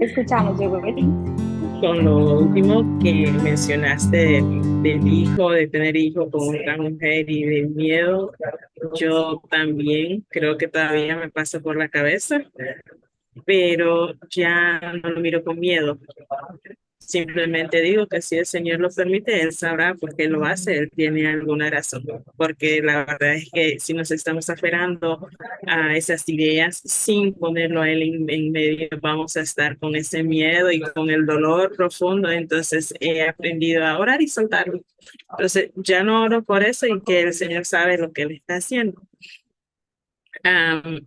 Escuchamos, Yogurt. Con lo último que mencionaste del hijo, de tener hijo con otra mujer y del miedo, yo también creo que todavía me pasa por la cabeza, pero ya no lo miro con miedo. Simplemente digo que si el Señor lo permite, Él sabrá por qué lo hace, Él tiene alguna razón. Porque la verdad es que si nos estamos aferrando a esas ideas sin ponerlo a Él en medio, vamos a estar con ese miedo y con el dolor profundo. Entonces he aprendido a orar y soltarlo. Entonces ya no oro por eso y que el Señor sabe lo que Él está haciendo.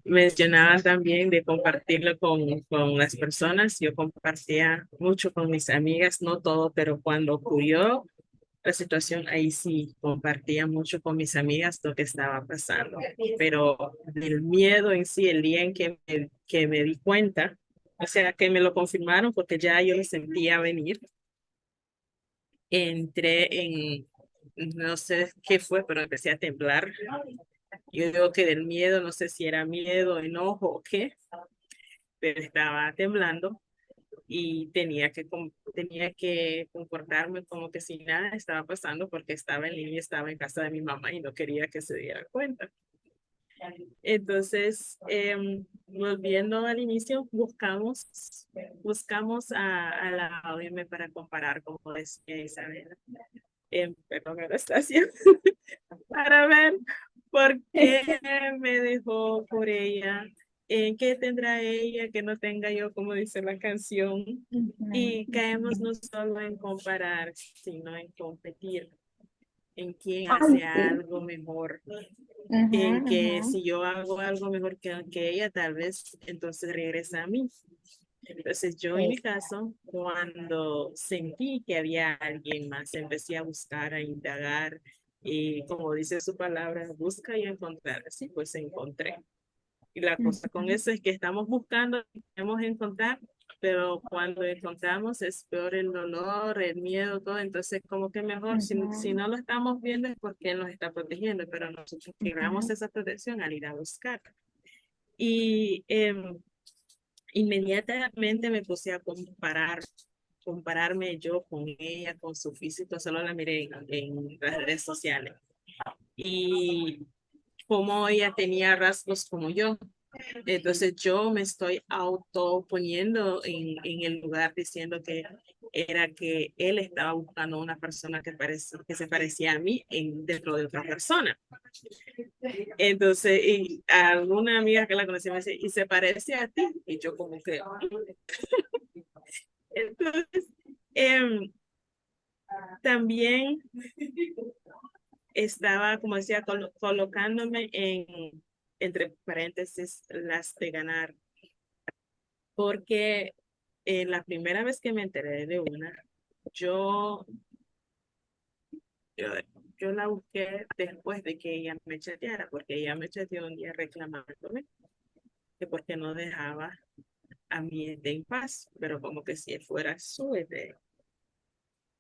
Mencionaba también de compartirlo con las personas. Yo compartía mucho con mis amigas, no todo, pero cuando ocurrió la situación, ahí sí compartía mucho con mis amigas lo que estaba pasando. Pero del miedo en sí, el día en que me di cuenta, o sea, que me lo confirmaron porque ya yo lo sentía venir, entré en, no sé qué fue, pero empecé a temblar. Yo digo que del miedo, no sé si era miedo, enojo o qué, pero estaba temblando y tenía que comportarme como que si nada estaba pasando porque estaba en línea, estaba en casa de mi mamá y no quería que se diera cuenta. Entonces, volviendo al inicio, buscamos a la OM para comparar, como decía Isabel, perdón, Anastasia, para ver por qué me dejó por ella, qué tendrá ella que no tenga yo, como dice la canción, Ujú, y caemos no solo en comparar, sino en competir, en quién ay, hace sí. algo mejor, Ujú, en que ujú, si yo hago algo mejor que ella, tal vez entonces regresa a mí. Entonces yo en mi es- caso, cuando sentí que había alguien más, empecé a buscar, a indagar y como dice su palabra, busca y encontrar. Sí, pues encontré. Y la cosa con ujú, eso es que estamos buscando, queremos encontrar, pero cuando encontramos es peor el dolor, el miedo, todo. Entonces como que mejor, si ujú, no lo estamos viendo es porque Él nos está protegiendo, pero nosotros creamos ujú, esa protección al ir a buscar. Y inmediatamente me puse a compararme yo con ella, con su físico, solo la miré en las redes sociales. Y como ella tenía rasgos como yo. Entonces yo me estoy auto poniendo en el lugar diciendo que era que él estaba buscando una persona que se parecía a mí dentro de otra persona. Entonces, y alguna amiga que la conocía me dice, ¿y se parece a ti? Y yo como que, entonces, em, también estaba, como decía, colocándome entre paréntesis, las de ganar, porque la primera vez que me enteré de una, yo, yo, yo la busqué después de que ella me chateara, porque ella me chateó un día reclamándome que porque no dejaba a mi Ede en paz, pero como que si él fuera su Ede.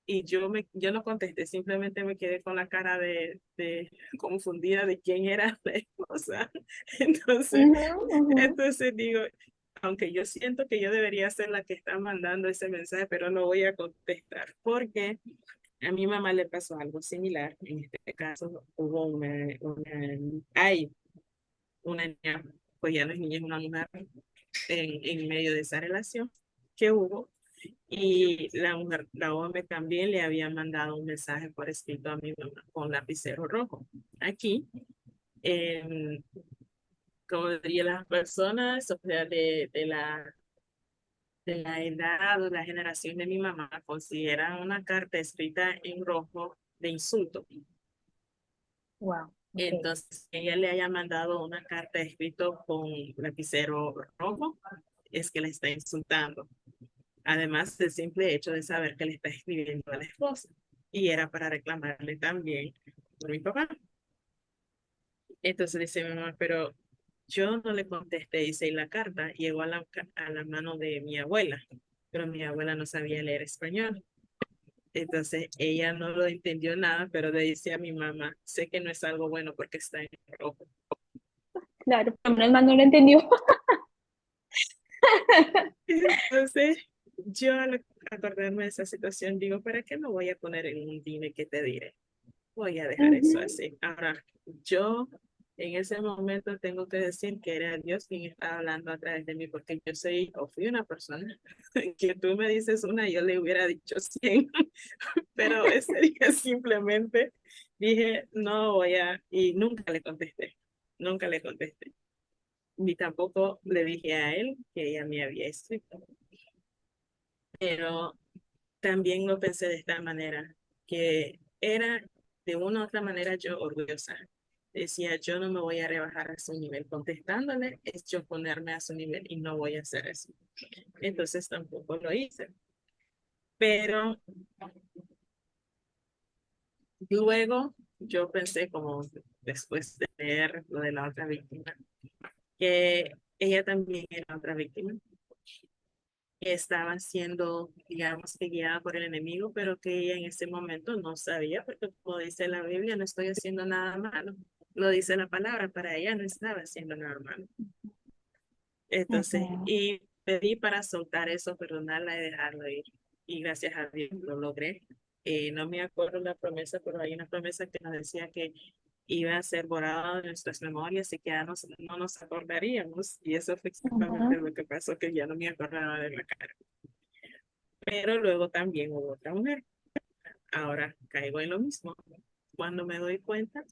Y yo no contesté, simplemente me quedé con la cara de confundida de quién era la esposa. Entonces, ujú, ujú. entonces digo, aunque yo siento que yo debería ser la que está mandando ese mensaje, pero no voy a contestar, porque a mi mamá le pasó algo similar. En este caso, hubo hay una niña, pues ya no es niña, es una mujer en medio de esa relación que hubo. Y la mujer, la hombre también le había mandado un mensaje por escrito a mi mamá con lapicero rojo. Aquí, en, como dirían las personas, o sea, de la edad o la generación de mi mamá, consideran una carta escrita en rojo de insulto. Wow, ok. Entonces, ella le haya mandado una carta escrito con lapicero rojo, es que le está insultando. Además del simple hecho de saber que le está escribiendo a la esposa. Y era para reclamarle también por mi papá. Entonces dice mi mamá, pero yo no le contesté, hice la carta, llegó a la mano de mi abuela, pero mi abuela no sabía leer español. Entonces ella no lo entendió nada, pero le dice a mi mamá, sé que no es algo bueno porque está en rojo. Claro, pero menos mal no lo entendió. Entonces, yo al acordarme de esa situación, digo, ¿para qué me voy a poner en un dime que te diré? Voy a dejar eso Ujú. así. Ahora, yo en ese momento tengo que decir que era Dios quien estaba hablando a través de mí, porque yo soy o fui una persona que tú me dices una, yo le hubiera dicho 100, pero ese día simplemente dije, no voy a, y nunca le contesté, ni tampoco le dije a él que ella me había escrito, pero también lo pensé de esta manera, que era de una u otra manera yo orgullosa. Decía, yo no me voy a rebajar a su nivel. Contestándole es yo ponerme a su nivel y no voy a hacer eso. Entonces tampoco lo hice. Pero luego yo pensé, como después de leer lo de la otra víctima, que ella también era otra víctima, que estaba siendo, digamos, que guiada por el enemigo, pero que ella en ese momento no sabía, porque como dice la Biblia, no estoy haciendo nada malo. Lo dice la palabra, para ella no estaba haciendo nada malo. Entonces, Ujú. y pedí para soltar eso, perdonarla y dejarlo ir. Y gracias a Dios lo logré. No me acuerdo la promesa, pero hay una promesa que nos decía que iba a ser borrado de nuestras memorias y que ya no nos acordaríamos. Y eso fue exactamente Ujú. lo que pasó, que ya no me acordaba de la cara. Pero luego también hubo otra mujer. Ahora caigo en lo mismo. Cuando me doy cuenta,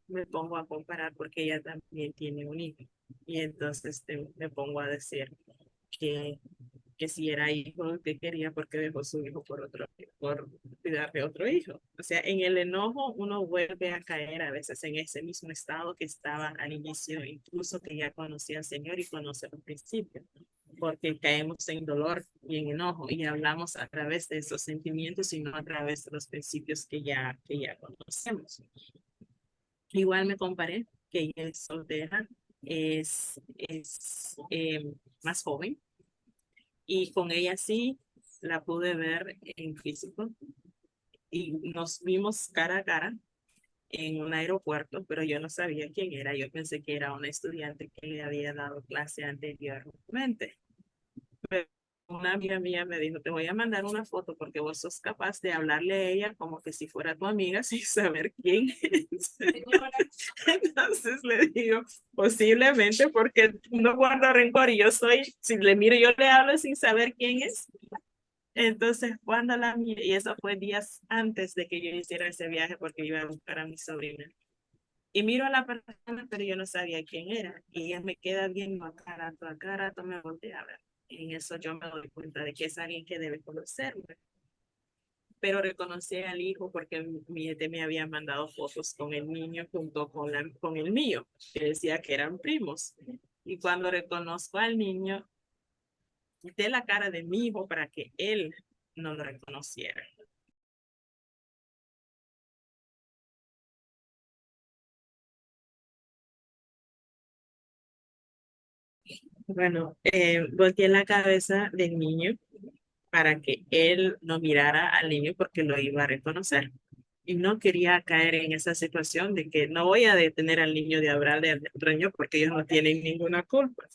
me pongo a comparar porque ella también tiene un hijo. Y entonces me pongo a decir que, que si era hijo que quería porque dejó su hijo por cuidar de otro hijo. O sea, en el enojo uno vuelve a caer a veces en ese mismo estado que estaba al inicio, incluso que ya conocía al Señor y conoce los principios, porque caemos en dolor y en enojo y hablamos a través de esos sentimientos y no a través de los principios que ya conocemos. Igual me comparé que ella es soltera, es más joven y con ella sí la pude ver en físico y nos vimos cara a cara en un aeropuerto, pero yo no sabía quién era. Yo pensé que era una estudiante que le había dado clase anteriormente. Una amiga mía me dijo, te voy a mandar una foto porque vos sos capaz de hablarle a ella como que si fuera tu amiga sin saber quién es. Entonces le digo, posiblemente porque no guardo rencor y yo soy, si le miro, yo le hablo sin saber quién es. Entonces, cuando la miré, y eso fue días antes de que yo hiciera ese viaje porque iba a buscar a mi sobrina. Y miro a la persona, pero yo no sabía quién era. Y ella me queda viendo a cada rato me voltea a ver. Y en eso yo me doy cuenta de que es alguien que debe conocerme. Pero reconocí al hijo porque mi ET me había mandado fotos con el niño junto con el mío, que decía que eran primos. Y cuando reconozco al niño, quité la cara de mi hijo para que él no lo reconociera. Bueno, volteé la cabeza del niño para que él no mirara al niño porque lo iba a reconocer. Y no quería caer en esa situación de que no voy a detener al niño de hablarle al niño porque ellos no tienen ninguna culpa.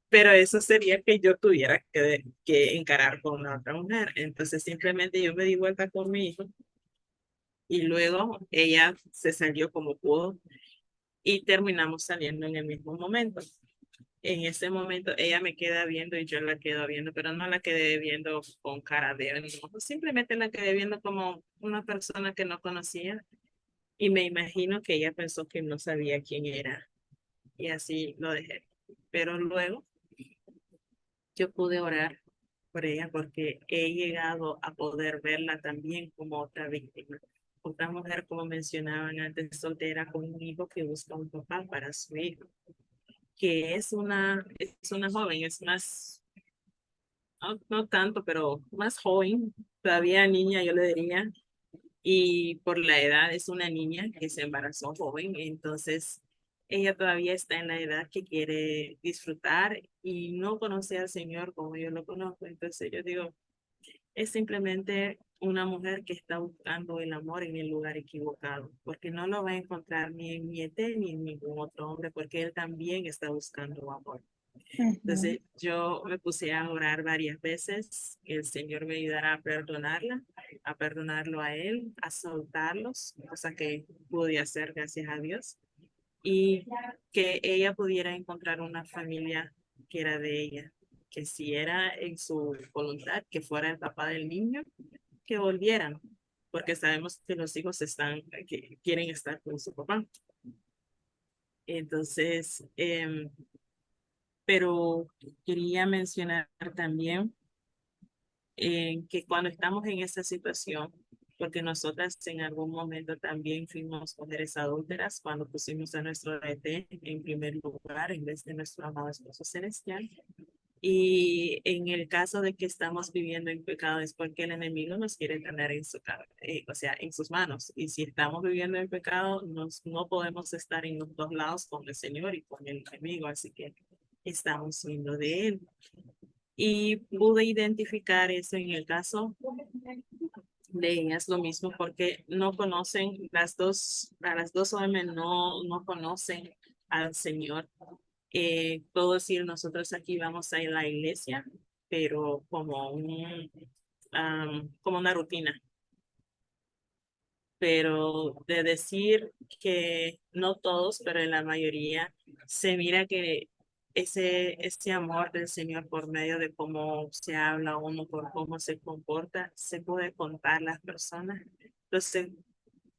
Pero eso sería que yo tuviera que encarar con la otra mujer. Entonces simplemente yo me di vuelta con mi hijo y luego ella se salió como pudo y terminamos saliendo en el mismo momento. En ese momento ella me queda viendo y yo la quedo viendo, pero no la quedé viendo con cara de enojo, simplemente la quedé viendo como una persona que no conocía y me imagino que ella pensó que no sabía quién era y así lo dejé. Pero luego yo pude orar por ella porque he llegado a poder verla también como otra víctima. Otra mujer, como mencionaban antes, soltera con un hijo que busca un papá para su hijo, que es una joven, es más, no tanto, pero más joven, todavía niña, yo le diría, y por la edad es una niña que se embarazó joven, entonces ella todavía está en la edad que quiere disfrutar y no conoce al Señor como yo lo conozco, entonces yo digo, es simplemente una mujer que está buscando el amor en el lugar equivocado, porque no lo va a encontrar ni en Miete ni en ningún otro hombre, porque él también está buscando amor. Ujú. Entonces yo me puse a orar varias veces, que el Señor me ayudara a perdonarla, a perdonarlo a él, a soltarlos, cosa que pude hacer gracias a Dios, y que ella pudiera encontrar una familia que era de ella, que si era en su voluntad, que fuera el papá del niño, que volvieran, porque sabemos que los hijos que quieren estar con su papá. Entonces, pero quería mencionar también que cuando estamos en esa situación, porque nosotras en algún momento también fuimos mujeres adúlteras cuando pusimos a nuestro DT en primer lugar en vez de nuestro amado esposo celestial. Y en el caso de que estamos viviendo en pecado es porque el enemigo nos quiere tener o sea, en sus manos. Y si estamos viviendo en pecado, no podemos estar en los dos lados con el Señor y con el enemigo. Así que estamos huyendo de él. Y pude identificar eso en el caso de ellas, lo mismo, porque no conocen, a las dos OM no conocen al Señor. Puedo decir, nosotros aquí vamos a ir a la iglesia, pero como una rutina. Pero de decir que no todos, pero en la mayoría, se mira que ese amor del Señor por medio de cómo se habla uno, por cómo se comporta, se puede contar las personas. Entonces,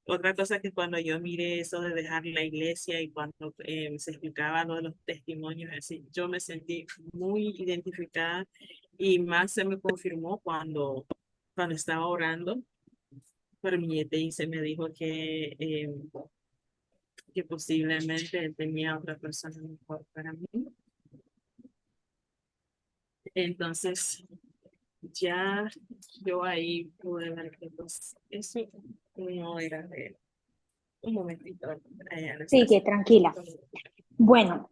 otra cosa que cuando yo miré eso de dejar la iglesia y cuando se explicaba lo de los testimonios, así, yo me sentí muy identificada y más se me confirmó cuando estaba orando por mi ET y se me dijo que posiblemente él tenía otra persona mejor para mí. Entonces, ya yo ahí pude ver que pues, eso no era de un momentito, Sigue, Anastasia. tranquila. Bueno,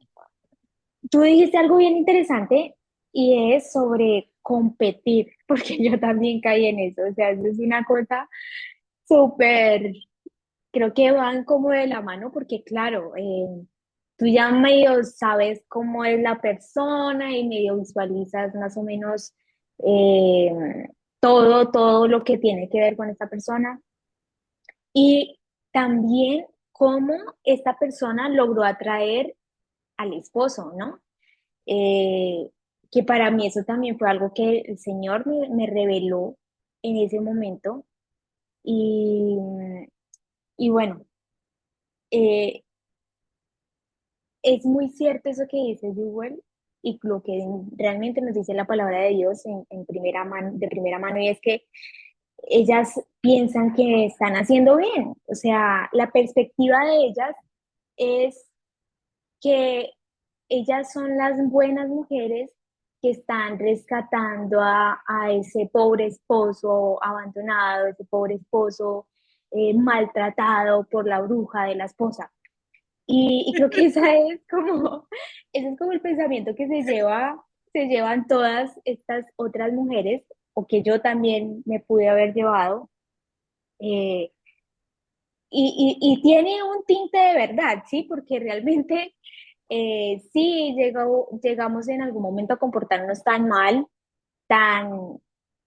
tú dijiste algo bien interesante y es sobre competir, porque yo también caí en eso. O sea, eso es una cosa súper, creo que van como de la mano, porque claro, tú ya medio sabes cómo es la persona y medio visualizas más o menos todo lo que tiene que ver con esta persona. Y también cómo esta persona logró atraer al esposo, ¿no? Eh, que para mí eso también fue algo que el Señor me reveló en ese momento. Y, y bueno, eh, es muy cierto eso que dice Jewel y lo que realmente nos dice la palabra de Dios en primera mano, de primera mano, y es que ellas piensan que están haciendo bien. O sea, la perspectiva de ellas es que ellas son las buenas mujeres que están rescatando a ese pobre esposo abandonado, ese pobre esposo maltratado por la bruja de la esposa. Y creo que ese es como el pensamiento que se llevan todas estas otras mujeres, o que yo también me pude haber llevado. eh, y tiene un tinte de verdad, ¿sí? Porque realmente sí llegamos en algún momento a comportarnos tan mal, tan,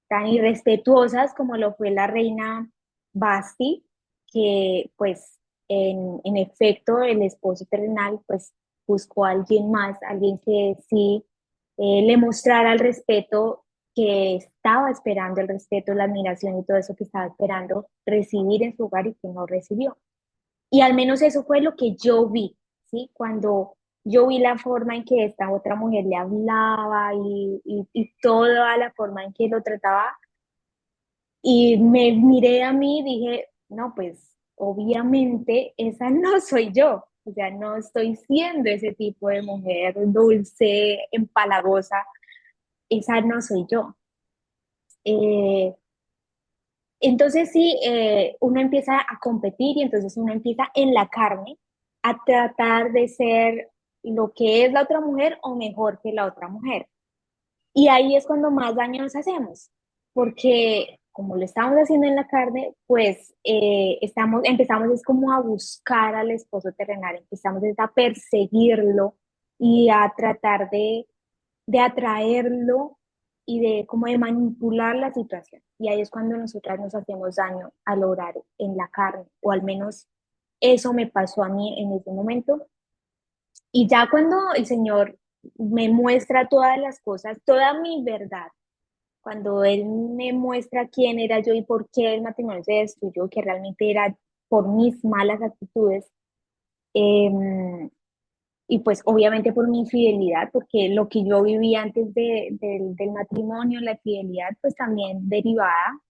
tan irrespetuosas como lo fue la reina Basti, que pues en efecto el esposo terrenal pues buscó a alguien más, alguien que sí le mostrara el respeto que estaba esperando, el respeto, la admiración y todo eso que estaba esperando recibir en su hogar y que no recibió. Y al menos eso fue lo que yo vi, ¿sí? Cuando yo vi la forma en que esta otra mujer le hablaba y toda la forma en que lo trataba, y me miré a mí y dije, no, pues obviamente esa no soy yo. O sea, no estoy siendo ese tipo de mujer dulce, empalagosa. Esa no soy yo. Eh, entonces sí, uno empieza a competir y entonces uno empieza en la carne a tratar de ser lo que es la otra mujer o mejor que la otra mujer. Y ahí es cuando más daño nos hacemos, porque como lo estamos haciendo en la carne, pues empezamos es como a buscar al esposo terrenal, empezamos es a perseguirlo, y a tratar de atraerlo y de como de manipular la situación. Y ahí es cuando nosotras nos hacemos daño al orar en la carne, o al menos eso me pasó a mí en ese momento. Y ya cuando el Señor me muestra todas las cosas, toda mi verdad, cuando Él me muestra quién era yo y por qué el matrimonio se destruyó, que realmente era por mis malas actitudes, eh, y pues obviamente por mi infidelidad, porque lo que yo vivía antes del matrimonio, la infidelidad, pues también derivada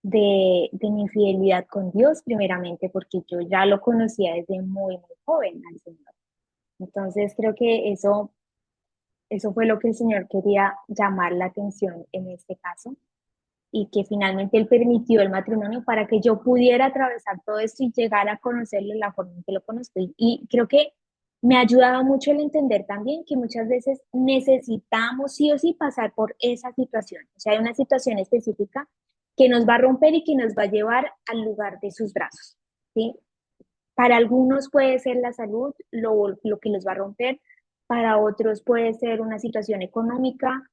de mi infidelidad con Dios, primeramente, porque yo ya lo conocía desde muy, muy joven al Señor. Entonces creo que eso fue lo que el Señor quería llamar la atención en este caso, y que finalmente Él permitió el matrimonio para que yo pudiera atravesar todo esto y llegar a conocerlo en la forma en que lo conozco. Y creo que me ha ayudado mucho el entender también que muchas veces necesitamos sí o sí pasar por esa situación. O sea, hay una situación específica que nos va a romper y que nos va a llevar al lugar de sus brazos, ¿sí? Para algunos puede ser la salud lo que los va a romper, para otros puede ser una situación económica,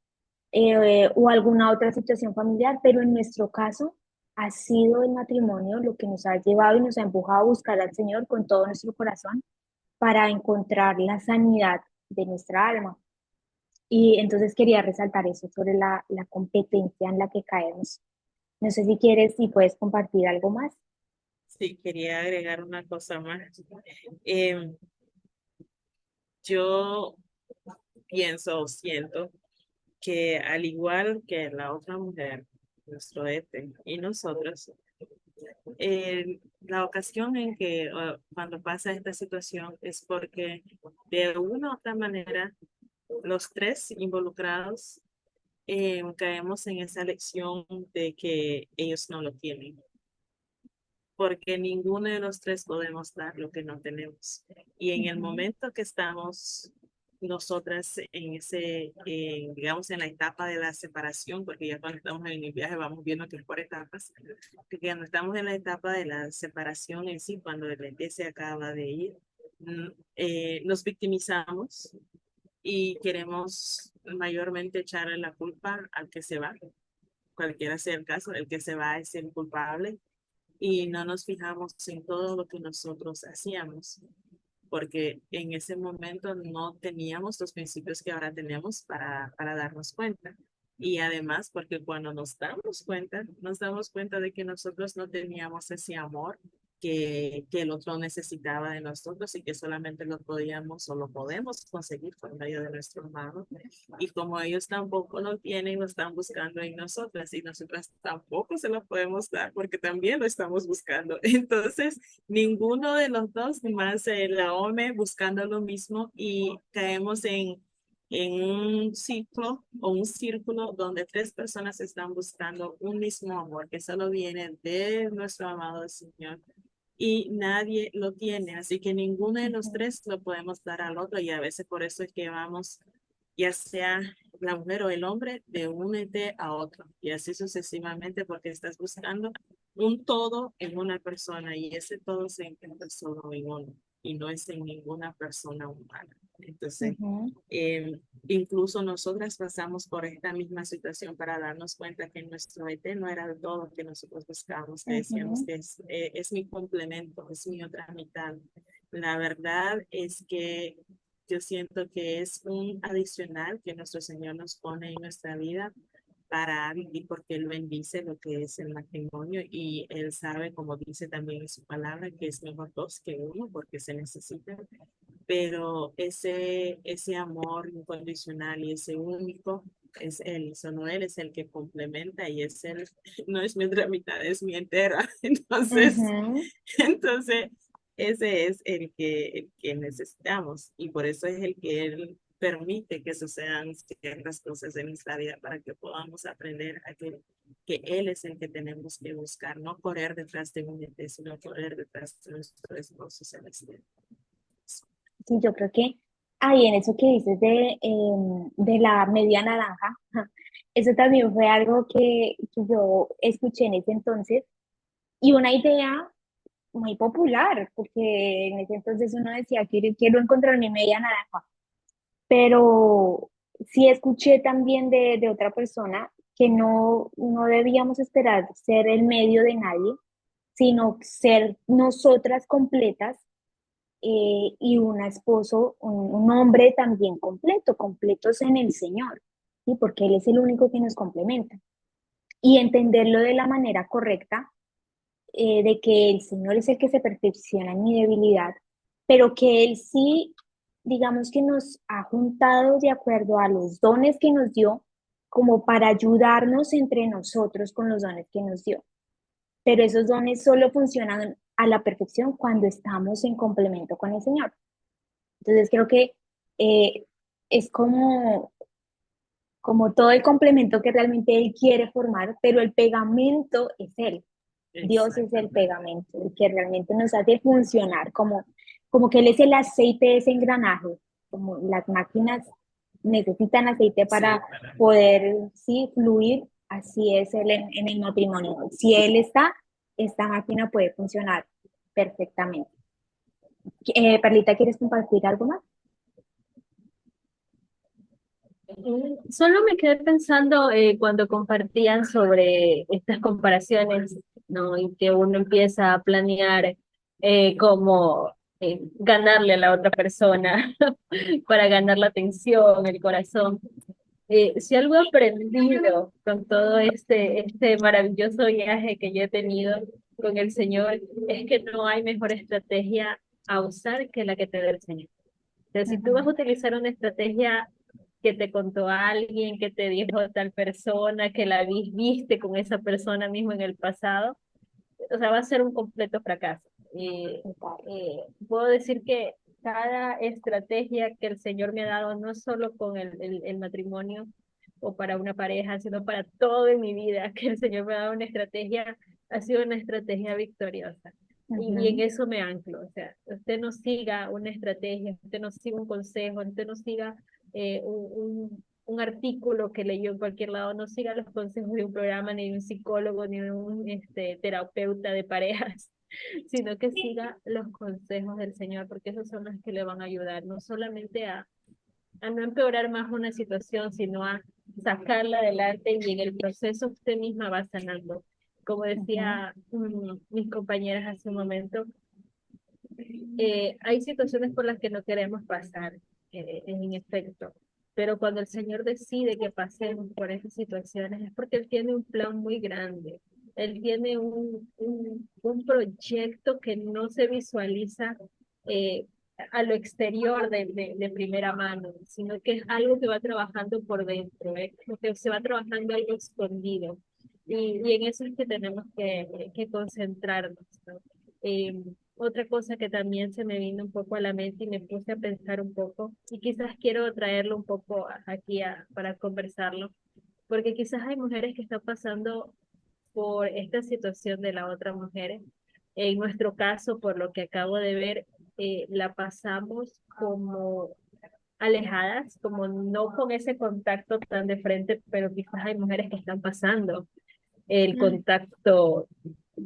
o alguna otra situación familiar, pero en nuestro caso ha sido el matrimonio lo que nos ha llevado y nos ha empujado a buscar al Señor con todo nuestro corazón para encontrar la sanidad de nuestra alma. Y entonces quería resaltar eso sobre la competencia en la que caemos. No sé si quieres, si puedes compartir algo más. Sí, quería agregar una cosa más. Em, yo pienso o siento que al igual que la otra mujer, nuestro Ete y nosotros, la ocasión en que cuando pasa esta situación es porque de una u otra manera los tres involucrados caemos en esa lección de que ellos no lo tienen, porque ninguno de los tres podemos dar lo que no tenemos. Y en el Ujú, momento que estamos nosotras en digamos, en la etapa de la separación, porque ya cuando estamos en el viaje vamos viendo que es por etapas, que cuando estamos en la etapa de la separación en sí, cuando el bebé se acaba de ir, nos victimizamos y queremos mayormente echarle la culpa al que se va, cualquiera sea el caso, el que se va es el culpable y no nos fijamos en todo lo que nosotros hacíamos, porque en ese momento no teníamos los principios que ahora tenemos para darnos cuenta. Y además, porque cuando nos damos cuenta de que nosotros no teníamos ese amor que el otro necesitaba de nosotros y que solamente lo podíamos o lo podemos conseguir por medio de nuestro hermano. Y como ellos tampoco lo tienen, lo están buscando en nosotras y nosotras tampoco se lo podemos dar porque también lo estamos buscando. Entonces, ninguno de los dos, más la OME buscando lo mismo y caemos en un ciclo o un círculo donde tres personas están buscando un mismo amor que solo viene de nuestro amado Señor y nadie lo tiene, así que ninguno de los ujú, tres lo podemos dar al otro y a veces por eso es que vamos, ya sea la mujer o el hombre, de un ente a otro y así sucesivamente porque estás buscando un todo en una persona y ese todo se encuentra solo en uno y no es en ninguna persona humana. Entonces, ujú, incluso nosotras pasamos por esta misma situación para darnos cuenta que nuestro ET no era todo lo que nosotros buscábamos, que decíamos ujú, que es mi complemento, es mi otra mitad. La verdad es que yo siento que es un adicional que nuestro Señor nos pone en nuestra vida para vivir porque Él bendice lo que es el matrimonio y Él sabe, como dice también en su palabra, que es mejor dos que uno porque se necesitan, pero ese amor incondicional y ese único es Él, solo Él es el que complementa y es Él, no es mi otra mitad, es mi entera. Entonces, ujú. entonces ese es el que necesitamos y por eso es el que Él permite que sucedan ciertas cosas en nuestra vida para que podamos aprender a que Él es el que tenemos que buscar, no correr detrás de un ente, sino correr detrás de nuestro esposo celestial. Sí, yo creo que ahí en eso que dices de la media naranja, eso también fue algo que yo escuché en ese entonces y una idea muy popular, porque en ese entonces uno decía, quiero encontrar mi media naranja. pero sí escuché también de otra persona que no debíamos esperar ser el medio de nadie, sino ser nosotras completas, y un esposo, un hombre también completo, completos en el Señor, ¿sí? Porque Él es el único que nos complementa. Y entenderlo de la manera correcta, de que el Señor es el que se perfecciona en mi debilidad, pero que Él sí, digamos que nos ha juntado de acuerdo a los dones que nos dio, como para ayudarnos entre nosotros con los dones que nos dio. Pero esos dones solo funcionan a la perfección cuando estamos en complemento con el Señor. Entonces creo que eh, es como todo el complemento que realmente Él quiere formar, pero el pegamento es Él. Dios es el Exactamente. pegamento, el que realmente nos hace funcionar, como que Él es el aceite de ese engranaje, como las máquinas necesitan aceite Sí, para para. poder, sí, fluir, así es Él en el matrimonio. Si Él está, esta máquina puede funcionar perfectamente. Perlita, ¿quieres compartir algo más? Solo me quedé pensando cuando compartían sobre estas comparaciones, ¿no? Y que uno empieza a planear cómo ganarle a la otra persona para ganar la atención, el corazón. Si algo he aprendido con todo este maravilloso viaje que yo he tenido con el Señor, es que no hay mejor estrategia a usar que la que te da el Señor. O sea, si tú vas a Ujú, utilizar una estrategia que te contó alguien, que te dijo tal persona, que la viste con esa persona mismo en el pasado, o sea, va a ser un completo fracaso. Y total. puedo decir que cada estrategia que el Señor me ha dado, no solo con el matrimonio o para una pareja, sino para todo en mi vida, que el Señor me ha dado una estrategia, ha sido una estrategia victoriosa. Y en Ujú, eso me anclo. O sea, usted no siga una estrategia, usted no siga un consejo, usted no siga un artículo que leyó en cualquier lado, no siga los consejos de un programa, ni de un psicólogo, ni de un terapeuta de parejas, sino que siga los consejos del Señor, porque esos son los que le van a ayudar, no solamente a no empeorar más una situación, sino a sacarla adelante y en el proceso usted misma va sanando. Como ujú, decía mis compañeras hace un momento, hay situaciones por las que no queremos pasar, en efecto, pero cuando el Señor decide que pasemos por esas situaciones es porque Él tiene un plan muy grande. Él tiene un proyecto que no se visualiza eh, a lo exterior de primera mano, sino que es algo que va trabajando por dentro, que se va trabajando algo escondido. Y en eso es que tenemos que concentrarnos, ¿no? Eh, Otra cosa que también se me vino un poco a la mente y me puse a pensar un poco, y quizás quiero traerlo un poco aquí para conversarlo, porque quizás hay mujeres que están pasando por esta situación de la otra mujer. En nuestro caso, por lo que acabo de ver, la pasamos como alejadas, como no con ese contacto tan de frente, pero quizás hay mujeres que están pasando el mm, contacto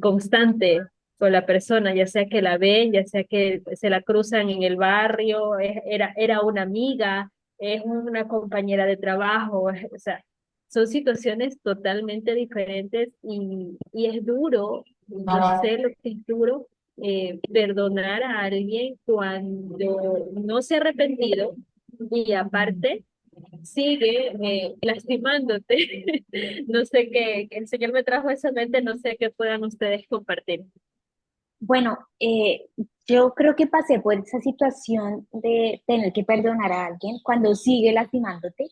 constante con la persona, ya sea que la ven, ya sea que se la cruzan en el barrio, era una amiga, es una compañera de trabajo, o sea, son situaciones totalmente diferentes y es duro, yo sé lo que es duro, perdonar a alguien cuando no se ha arrepentido y aparte sigue lastimándote. No sé qué, que el Señor me trajo esa mente, no sé qué puedan ustedes compartir. bueno, yo creo que pasé por esa situación de tener que perdonar a alguien cuando sigue lastimándote,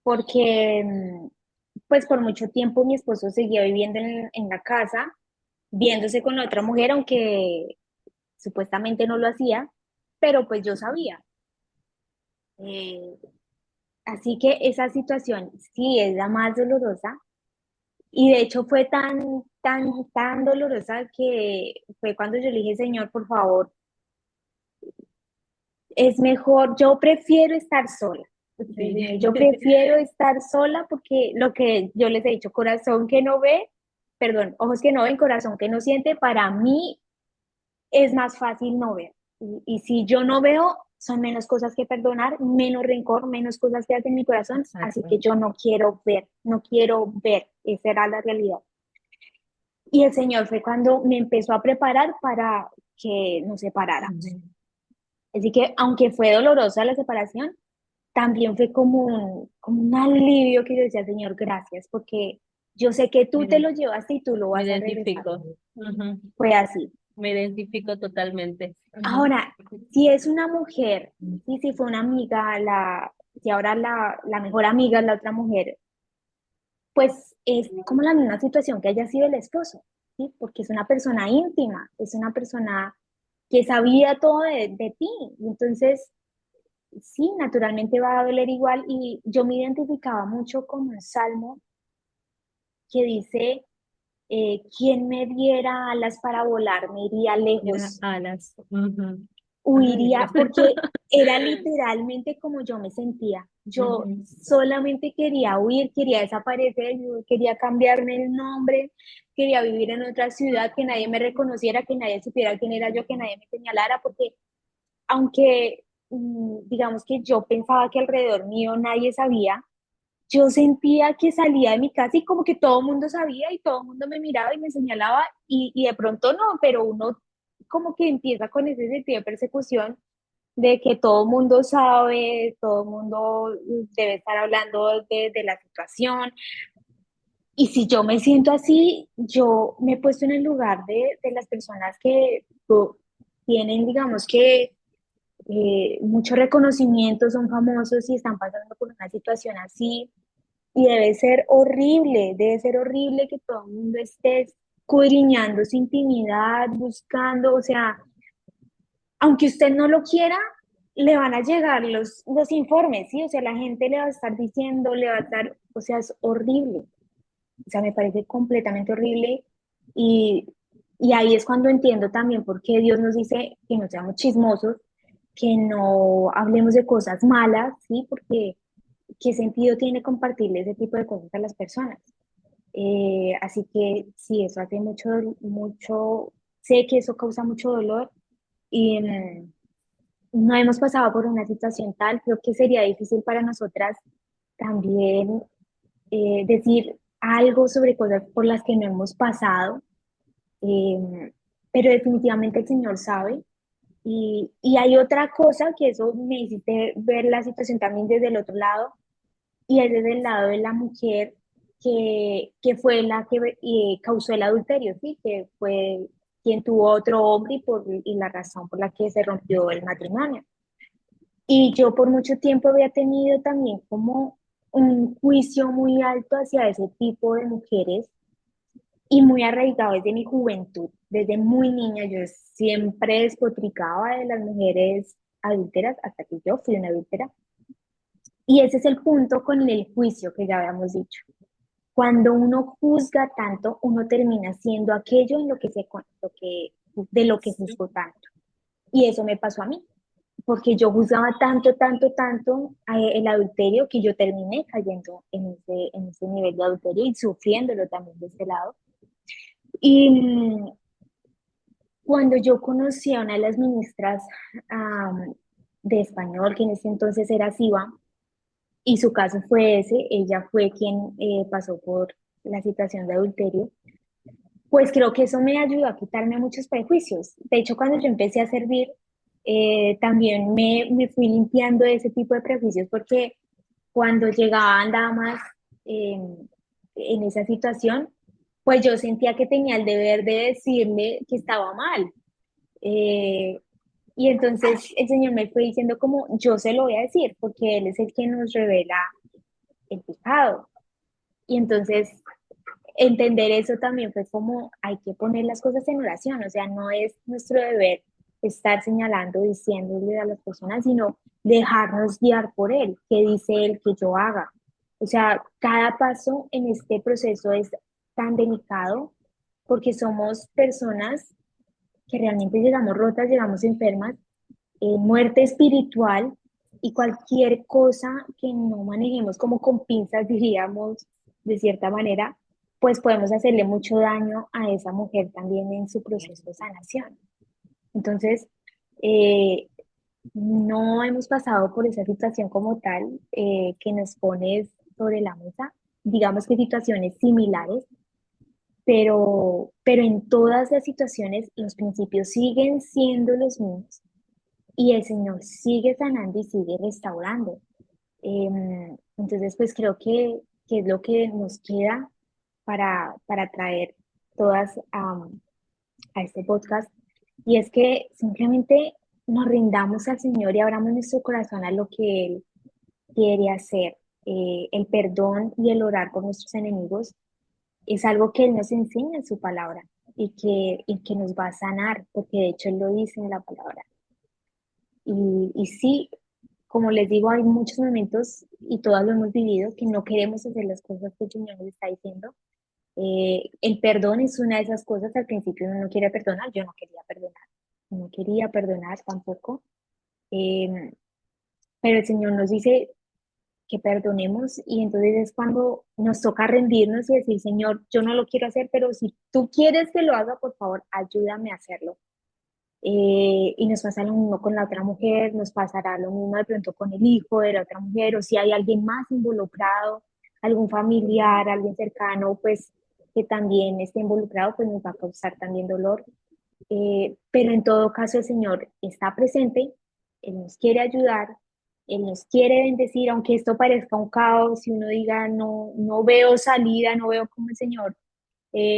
porque pues por mucho tiempo mi esposo seguía viviendo en la casa, viéndose con la otra mujer, aunque supuestamente no lo hacía, pero pues yo sabía. Eh, Así que esa situación sí es la más dolorosa, y de hecho fue tan dolorosa que fue cuando yo le dije, Señor, por favor, es mejor, yo prefiero estar sola. Sí, Sí. Señor, yo prefiero estar sola porque lo que yo les he dicho, corazón que no ve, perdón, ojos que no ven, corazón que no siente, para mí es más fácil no ver. Y si yo no veo, son menos cosas que perdonar, menos rencor, menos cosas que hacen en mi corazón, así que Exacto. yo no quiero ver, no quiero ver, esa era la realidad. Y el Señor fue cuando me empezó a preparar para que nos separáramos. Ujú. Así que aunque fue dolorosa la separación, también fue como un alivio que yo decía, Señor, gracias, porque yo sé que tú te Mire, lo llevaste y tú lo me vas a regresar. identifico. Ujú. Fue así. Me identifico totalmente. Ujú. Ahora, si es una mujer, sí, si fue una amiga, si ahora la mejor amiga es la otra mujer, pues es como la misma situación que haya sido el esposo, ¿sí? Porque es una persona íntima, es una persona que sabía todo de ti. Y entonces, sí, naturalmente va a doler igual. Y yo me identificaba mucho con un salmo que dice, quien me diera alas para volar, me iría Era lejos, alas. Ujú. Ay, huiría, Dios. porque era literalmente como yo me sentía. Yo Ujú. solamente quería huir, quería desaparecer, yo quería cambiarme el nombre, quería vivir en otra ciudad, que nadie me reconociera, que nadie supiera quién era yo, que nadie me señalara, porque aunque digamos que yo pensaba que alrededor mío nadie sabía, yo sentía que salía de mi casa y como que todo el mundo sabía y todo el mundo me miraba y me señalaba y de pronto no, pero uno como que empieza con ese sentido de persecución de que todo el mundo sabe, todo el mundo debe estar hablando de la situación. Y si yo me siento así, yo me he puesto en el lugar de las personas que tienen, digamos que, mucho reconocimiento, son famosos y están pasando por una situación así. Y debe ser horrible que todo el mundo esté escudriñando su intimidad, buscando, o sea, aunque usted no lo quiera, le van a llegar los informes, ¿sí? O sea, la gente le va a estar diciendo, le va a estar, o sea, es horrible. O sea, me parece completamente horrible y, y ahí es cuando entiendo también por qué Dios nos dice que no seamos chismosos, que no hablemos de cosas malas, ¿sí? Porque ¿qué sentido tiene compartirle ese tipo de cosas a las personas? Así que sí, eso hace mucho, mucho, sé que eso causa mucho dolor y no hemos pasado por una situación tal, creo que sería difícil para nosotras también decir algo sobre cosas por las que no hemos pasado, eh, pero definitivamente el Señor sabe. Y hay otra cosa que eso me hiciste ver la situación también desde el otro lado, y es desde el lado de la mujer que fue la que causó el adulterio, ¿sí? Que fue quien tuvo otro hombre y la razón por la que se rompió el matrimonio. Y yo por mucho tiempo había tenido también como un juicio muy alto hacia ese tipo de mujeres y muy arraigado desde mi juventud, desde muy niña. Yo siempre despotricaba de las mujeres adúlteras hasta que yo fui una adúltera. Y ese es el punto con el juicio que ya habíamos dicho. Cuando uno juzga tanto, uno termina siendo aquello en lo que de lo que Sí. juzgó tanto. Y eso me pasó a mí, porque yo juzgaba tanto, tanto, tanto el adulterio que yo terminé cayendo en ese nivel de adulterio y sufriéndolo también de ese lado. Y cuando yo conocí a una de las ministras de español, que en ese entonces era Siva, y su caso fue ese, ella fue quien pasó por la situación de adulterio, pues creo que eso me ayudó a quitarme muchos prejuicios. De hecho, cuando yo empecé a servir, también me fui limpiando de ese tipo de prejuicios porque cuando llegaban damas eh, en esa situación, pues yo sentía que tenía el deber de decirle que estaba mal. Eh, y entonces el Señor me fue diciendo como yo se lo voy a decir porque Él es el que nos revela el pecado. Y entonces entender eso también fue como hay que poner las cosas en oración, o sea, no es nuestro deber estar señalando, diciéndole a las personas, sino dejarnos guiar por Él, qué dice Él que yo haga. O sea, cada paso en este proceso es tan delicado porque somos personas que realmente llegamos rotas, llegamos enfermas, muerte espiritual y cualquier cosa que no manejemos como con pinzas, diríamos, de cierta manera, pues podemos hacerle mucho daño a esa mujer también en su proceso de sanación. Entonces, eh, No hemos pasado por esa situación como tal que nos pones sobre la mesa. Digamos que situaciones similares, pero en todas las situaciones los principios siguen siendo los mismos y el Señor sigue sanando y sigue restaurando. Entonces, pues creo que es lo que nos queda para traer todas a este podcast. Y es que simplemente nos rindamos al Señor y abramos nuestro corazón a lo que Él quiere hacer. El perdón y el orar por nuestros enemigos es algo que Él nos enseña en su palabra y que nos va a sanar, porque de hecho Él lo dice en la palabra. Y sí, como les digo, hay muchos momentos, y todos lo hemos vivido, que no queremos hacer las cosas que el Señor nos está diciendo. El perdón es una de esas cosas. Al principio uno no quiere perdonar, yo no quería perdonar tampoco. Eh, pero el Señor nos dice que perdonemos y entonces es cuando nos toca rendirnos y decir, Señor, yo no lo quiero hacer, pero si tú quieres que lo haga, por favor, ayúdame a hacerlo. Y nos pasa lo mismo con la otra mujer, nos pasará lo mismo de pronto con el hijo de la otra mujer, o si hay alguien más involucrado, algún familiar, alguien cercano, pues que también esté involucrado, pues nos va a causar también dolor. Pero en todo caso el Señor está presente, Él nos quiere ayudar, Él nos quiere bendecir, aunque esto parezca un caos y uno diga, no, no veo salida, no veo cómo el Señor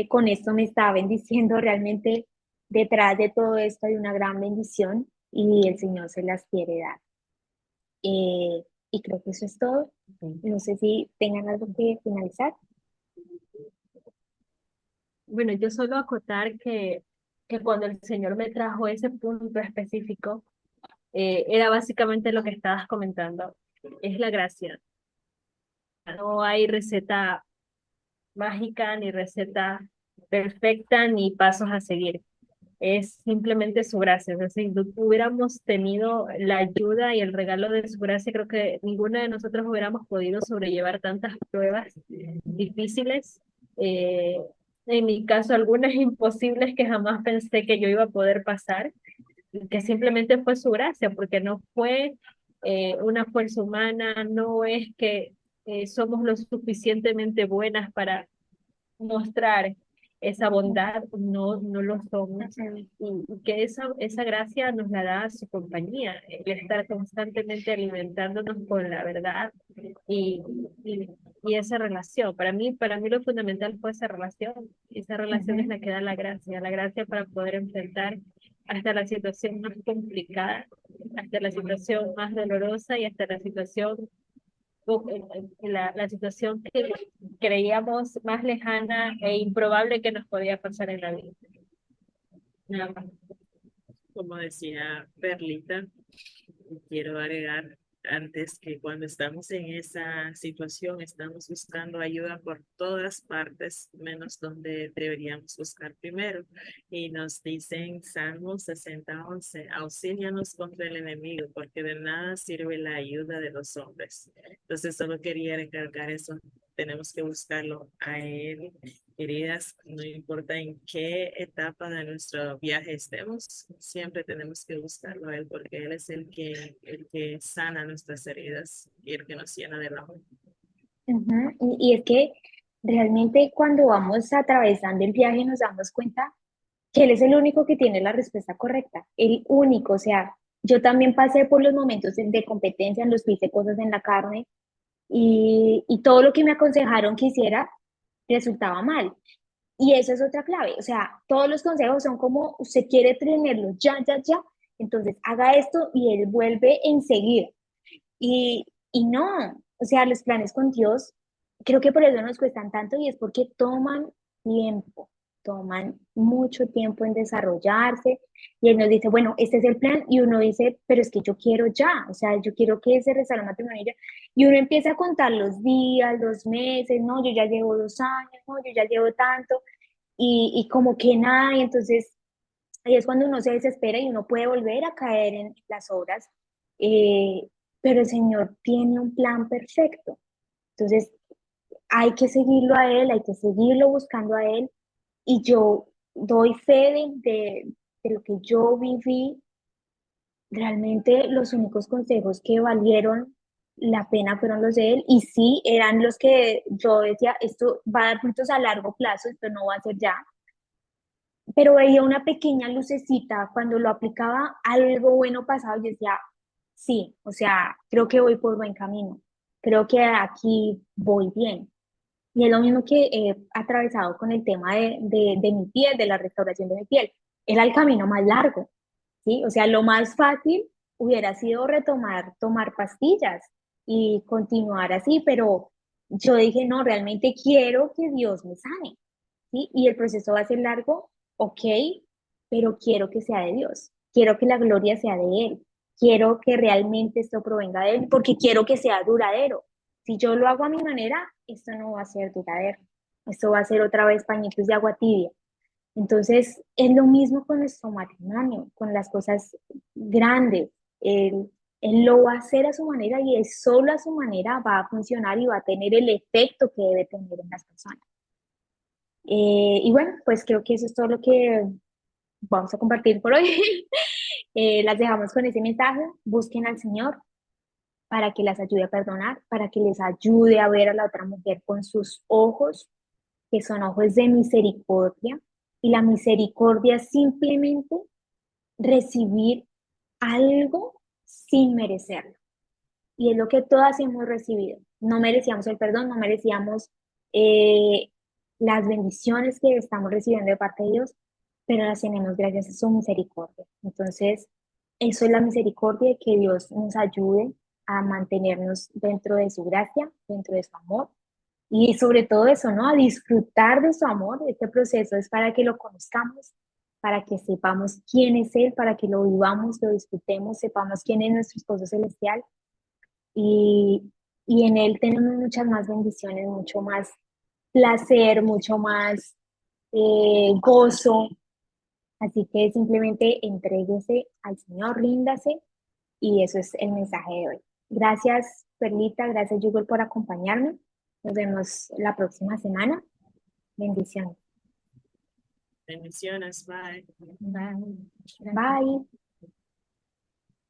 con esto me está bendiciendo. Realmente detrás de todo esto hay una gran bendición y el Señor se las quiere dar. Y creo que eso es todo. No sé si tengan algo que finalizar. Bueno, yo solo acotar que cuando el Señor me trajo ese punto específico, era básicamente lo que estabas comentando, es la gracia. No hay receta mágica, ni receta perfecta, ni pasos a seguir. Es simplemente su gracia. Es decir, si hubiéramos tenido la ayuda y el regalo de su gracia, creo que ninguna de nosotros hubiéramos podido sobrellevar tantas pruebas difíciles. Eh, en mi caso, algunas imposibles que jamás pensé que yo iba a poder pasar, que simplemente fue su gracia, porque no fue una fuerza humana, no es que somos lo suficientemente buenas para mostrar esa bondad, no, no lo somos. Y que esa gracia nos la da su compañía, el estar constantemente alimentándonos con la verdad y, y, y esa relación. Para mí lo fundamental fue esa relación es Ujú, la que da la gracia para poder enfrentar hasta la situación más complicada, hasta la situación más dolorosa y hasta la situación la situación que creíamos más lejana e improbable que nos podía pasar en la vida. Nada más. Como decía Perlita, quiero agregar antes que cuando estamos en esa situación, estamos buscando ayuda por todas partes, menos donde deberíamos buscar primero. Y nos dicen Salmos 60:11, auxílianos contra el enemigo, porque de nada sirve la ayuda de los hombres. Entonces, solo quería recalcar eso. Tenemos que buscarlo a Él. Queridas, no importa en qué etapa de nuestro viaje estemos, siempre tenemos que buscarlo a Él porque Él es el que sana nuestras heridas y el que nos llena de amor. ujú. Y es que realmente cuando vamos atravesando el viaje nos damos cuenta que Él es el único que tiene la respuesta correcta, el único. O sea, yo también pasé por los momentos de competencia en los que hice cosas en la carne y todo lo que me aconsejaron que hiciera resultaba mal. Y eso es otra clave. O sea, todos los consejos son como usted quiere tenerlo ya, ya, ya. Entonces haga esto y Él vuelve enseguida. Y no, o sea, los planes con Dios, creo que por eso nos cuestan tanto y es porque tiempo, toman mucho tiempo en desarrollarse y Él nos dice, bueno, este es el plan y uno dice, pero es que yo quiero ya, o sea, yo quiero que se restaure el matrimonio ya. Y uno empieza a contar los días, los meses, no, yo ya llevo 2 años, no, yo ya llevo tanto y como que nada, y entonces ahí es cuando uno se desespera y uno puede volver a caer en las obras, eh, pero el Señor tiene un plan perfecto. Entonces hay que seguirlo a Él, hay que seguirlo buscando a Él y yo doy fe de lo que yo viví realmente los únicos consejos que valieron la pena fueron los de él y sí, eran los que yo decía, esto va a dar frutos a largo plazo, esto no va a ser ya, pero veía una pequeña lucecita cuando lo aplicaba, algo bueno pasaba y yo decía, sí, o sea, creo que voy por buen camino, creo que aquí voy bien. Y es lo mismo que he atravesado con el tema de mi piel, de la restauración de mi piel. Era el camino más largo, ¿sí? O sea, lo más fácil hubiera sido retomar, tomar pastillas y continuar así, pero yo dije, no, realmente quiero que Dios me sane, ¿sí? Y el proceso va a ser largo, ok, pero quiero que sea de Dios, quiero que la gloria sea de Él, quiero que realmente esto provenga de Él, porque quiero que sea duradero. Si yo lo hago a mi manera, esto no va a ser duradero, esto va a ser otra vez pañitos de agua tibia. Entonces, es lo mismo con nuestro matrimonio, con las cosas grandes. Él, él lo va a hacer a su manera y él solo a su manera va a funcionar y va a tener el efecto que debe tener en las personas. Y bueno, pues creo que eso es todo lo que vamos a compartir por hoy. Las dejamos con ese mensaje. Busquen al Señor para que las ayude a perdonar, para que les ayude a ver a la otra mujer con sus ojos, que son ojos de misericordia. Y la misericordia es simplemente recibir algo sin merecerlo. Y es lo que todas hemos recibido. No merecíamos el perdón, no merecíamos eh, las bendiciones que estamos recibiendo de parte de Dios, pero las tenemos gracias a su misericordia. Entonces, eso es la misericordia, que Dios nos ayude a mantenernos dentro de su gracia, dentro de su amor. Y sobre todo eso, ¿no? A disfrutar de su amor. Este proceso es para que lo conozcamos, para que sepamos quién es Él, para que lo vivamos, lo disfrutemos, sepamos quién es nuestro esposo celestial y, y en Él tenemos muchas más bendiciones, mucho más placer, mucho más gozo. Así que simplemente entréguese al Señor, ríndase y eso es el mensaje de hoy. Gracias, Perlita, gracias, Yugo, por acompañarme. Nos vemos la próxima semana. Bendiciones. Bendiciones, bye. Bye. Gracias. Bye.